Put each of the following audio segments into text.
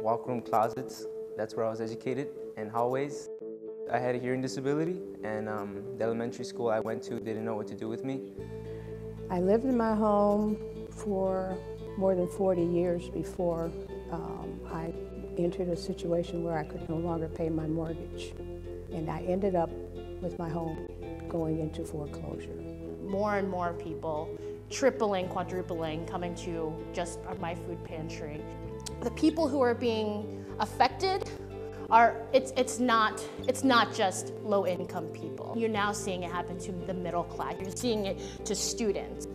walk-room closets. That's where I was educated, and hallways. I had a hearing disability, and the elementary school I went to didn't know what to do with me. I lived in my home for more than 40 years before I entered a situation where I could no longer pay my mortgage. And I ended up with my home going into foreclosure. More and more people, tripling, quadrupling, coming to just my food pantry. The people who are being affected are, it's not just low-income people. You're now seeing it happen to the middle class. You're seeing it to students.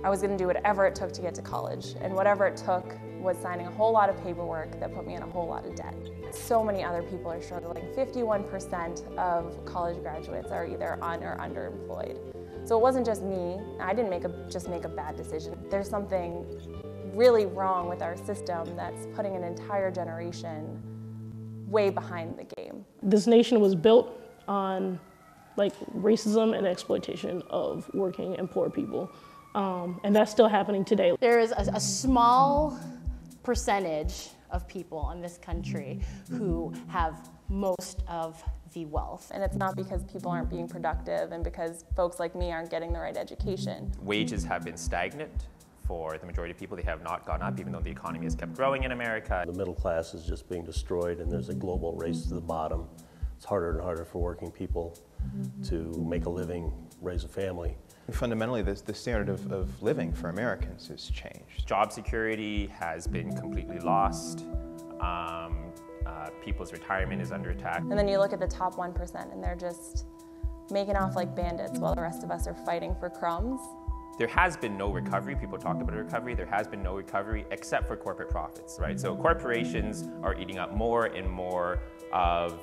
I was going to do whatever it took to get to college, and whatever it took was signing a whole lot of paperwork that put me in a whole lot of debt. So many other people are struggling. 51% of college graduates are either un or underemployed. So it wasn't just me. I didn't just make a bad decision. There's something really wrong with our system that's putting an entire generation way behind the game. This nation was built on racism and exploitation of working and poor people. And that's still happening today. There is a small percentage of people in this country who have most of the wealth. And it's not because people aren't being productive and because folks like me aren't getting the right education. Wages have been stagnant for the majority of people. They have not gone up, even though the economy has kept growing in America. The middle class is just being destroyed, and there's a global race to the bottom. It's harder and harder for working people to make a living, raise a family. Fundamentally, the standard of living for Americans has changed. Job security has been completely lost. People's retirement is under attack. And then you look at the top 1% and they're just making off like bandits while the rest of us are fighting for crumbs. There has been no recovery. People talked about a recovery. There has been no recovery except for corporate profits, right? So corporations are eating up more and more of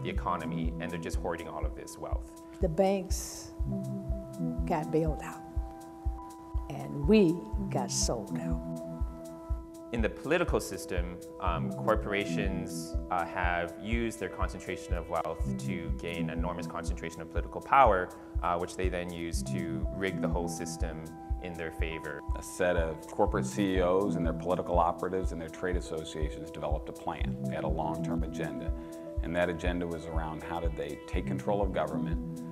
the economy, and they're just hoarding all of this wealth. The banks got bailed out, and we got sold out. In the political system, corporations have used their concentration of wealth to gain enormous concentration of political power, which they then use to rig the whole system in their favor. A set of corporate CEOs and their political operatives and their trade associations developed a plan. They had a long-term agenda, and that agenda was around how did they take control of government,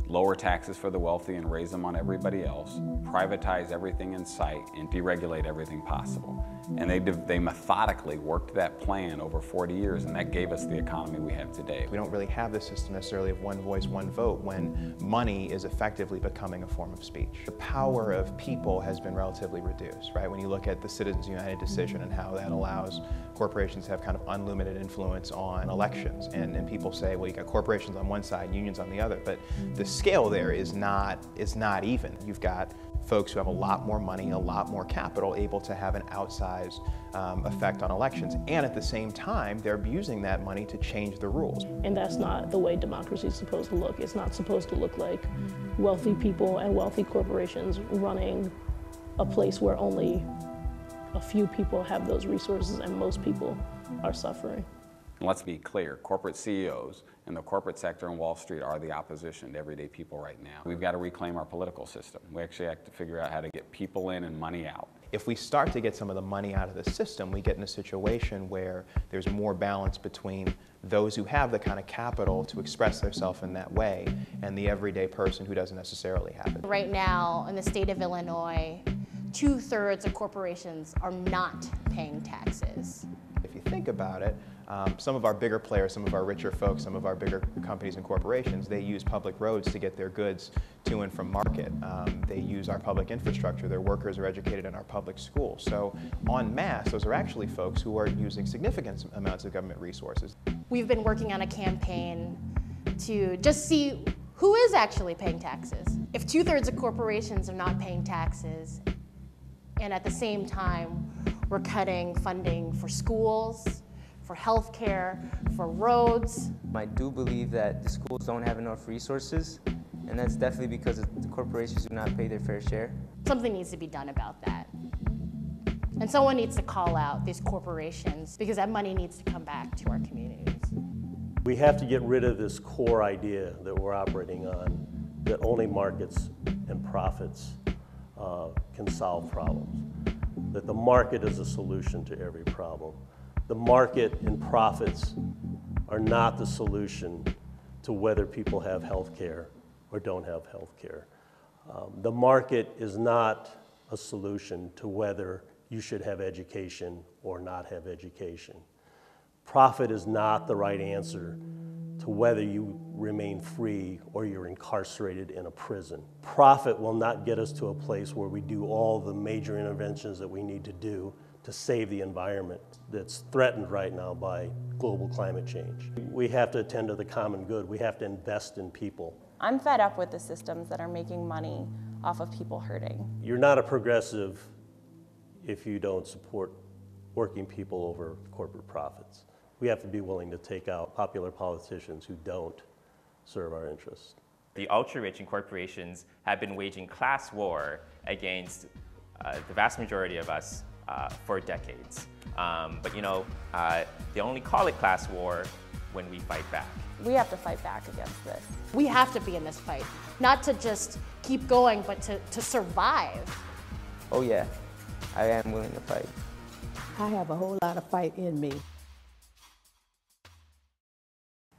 lower taxes for the wealthy and raise them on everybody else, privatize everything in sight, and deregulate everything possible. And they methodically worked that plan over 40 years, and that gave us the economy we have today. We don't really have this system necessarily of one voice, one vote when money is effectively becoming a form of speech. The power of people has been relatively reduced, right? When you look at the Citizens United decision and how that allows corporations to have kind of unlimited influence on elections. And people say, well, you got corporations on one side, unions on the other, but the scale there is not even. You've got folks who have a lot more money, a lot more capital, able to have an outsized effect on elections. And at the same time, they're using that money to change the rules. And that's not the way democracy is supposed to look. It's not supposed to look like wealthy people and wealthy corporations running a place where only a few people have those resources and most people are suffering. And let's be clear, corporate CEOs and the corporate sector and Wall Street are the opposition to everyday people right now. We've got to reclaim our political system. We actually have to figure out how to get people in and money out. If we start to get some of the money out of the system, we get in a situation where there's more balance between those who have the kind of capital to express themselves in that way and the everyday person who doesn't necessarily have it. Right now, in the state of Illinois, 2/3 of corporations are not paying taxes. If you think about it, some of our bigger players, some of our richer folks, some of our bigger companies and corporations, they use public roads to get their goods to and from market. They use our public infrastructure. Their workers are educated in our public schools. So en masse, those are actually folks who are using significant amounts of government resources. We've been working on a campaign to just see who is actually paying taxes. If 2/3 of corporations are not paying taxes, and at the same time, we're cutting funding for schools, for healthcare, for roads. I do believe that the schools don't have enough resources, and that's definitely because the corporations do not pay their fair share. Something needs to be done about that. And someone needs to call out these corporations because that money needs to come back to our communities. We have to get rid of this core idea that we're operating on, that only markets and profits can solve problems, that the market is a solution to every problem. The market and profits are not the solution to whether people have health care or don't have health care. The market is not a solution to whether you should have education or not have education. Profit is not the right answer to whether you remain free or you're incarcerated in a prison. Profit will not get us to a place where we do all the major interventions that we need to do to save the environment that's threatened right now by global climate change. We have to attend to the common good. We have to invest in people. I'm fed up with the systems that are making money off of people hurting. You're not a progressive if you don't support working people over corporate profits. We have to be willing to take out popular politicians who don't serve our interests. The ultra-rich and corporations have been waging class war against the vast majority of us for decades. But you know, they only call it class war when we fight back. We have to fight back against this. We have to be in this fight, not to just keep going, but to survive. Oh yeah, I am willing to fight. I have a whole lot of fight in me.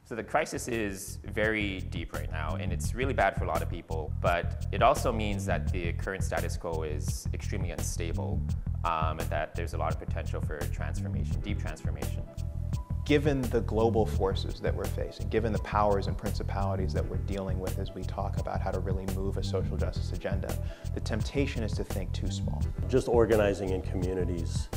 So the crisis is very deep right now, and it's really bad for a lot of people, but it also means that the current status quo is extremely unstable, and that there's a lot of potential for transformation, deep transformation. Given the global forces that we're facing, given the powers and principalities that we're dealing with as we talk about how to really move a social justice agenda, the temptation is to think too small. Just organizing in communities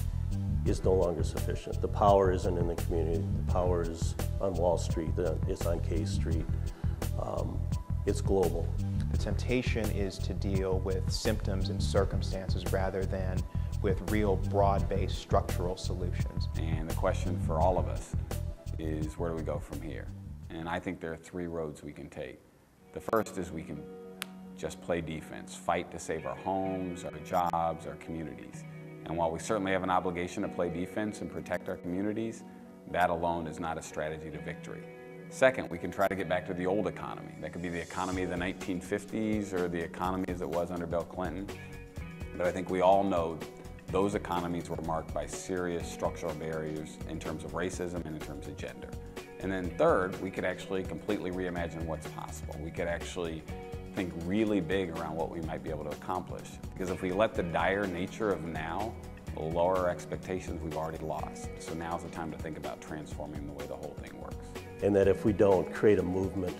is no longer sufficient. The power isn't in the community. The power is on Wall Street. It's on K Street. It's global. The temptation is to deal with symptoms and circumstances rather than with real broad-based structural solutions. And the question for all of us is, where do we go from here? And I think there are three roads we can take. The first is we can just play defense, fight to save our homes, our jobs, our communities. And while we certainly have an obligation to play defense and protect our communities, that alone is not a strategy to victory. Second, we can try to get back to the old economy. That could be the economy of the 1950s or the economy as it was under Bill Clinton. But I think we all know those economies were marked by serious structural barriers in terms of racism and in terms of gender. And then third, we could actually completely reimagine what's possible. We could actually think really big around what we might be able to accomplish. Because if we let the dire nature of now lower our expectations, we've already lost. So now's the time to think about transforming the way the whole thing works. And that if we don't create a movement,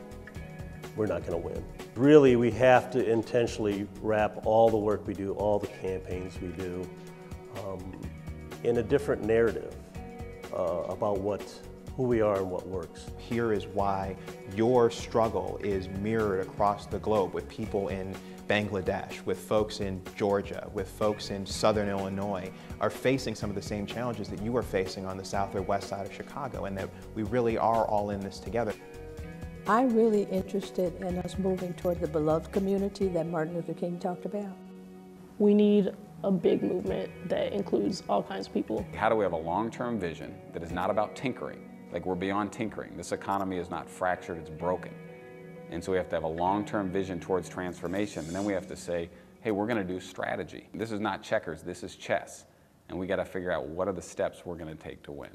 we're not going to win. Really, we have to intentionally wrap all the work we do, all the campaigns we do, in a different narrative about who we are and what works. Here is why your struggle is mirrored across the globe with people in Bangladesh, with folks in Georgia, with folks in Southern Illinois are facing some of the same challenges that you are facing on the south or west side of Chicago, and that we really are all in this together. I'm really interested in us moving toward the beloved community that Martin Luther King talked about. We need a big movement that includes all kinds of people. How do we have a long-term vision that is not about tinkering? Like, we're beyond tinkering. This economy is not fractured, it's broken. And so we have to have a long-term vision towards transformation, and then we have to say, hey, we're gonna do strategy. This is not checkers, this is chess. And we gotta figure out what are the steps we're gonna take to win.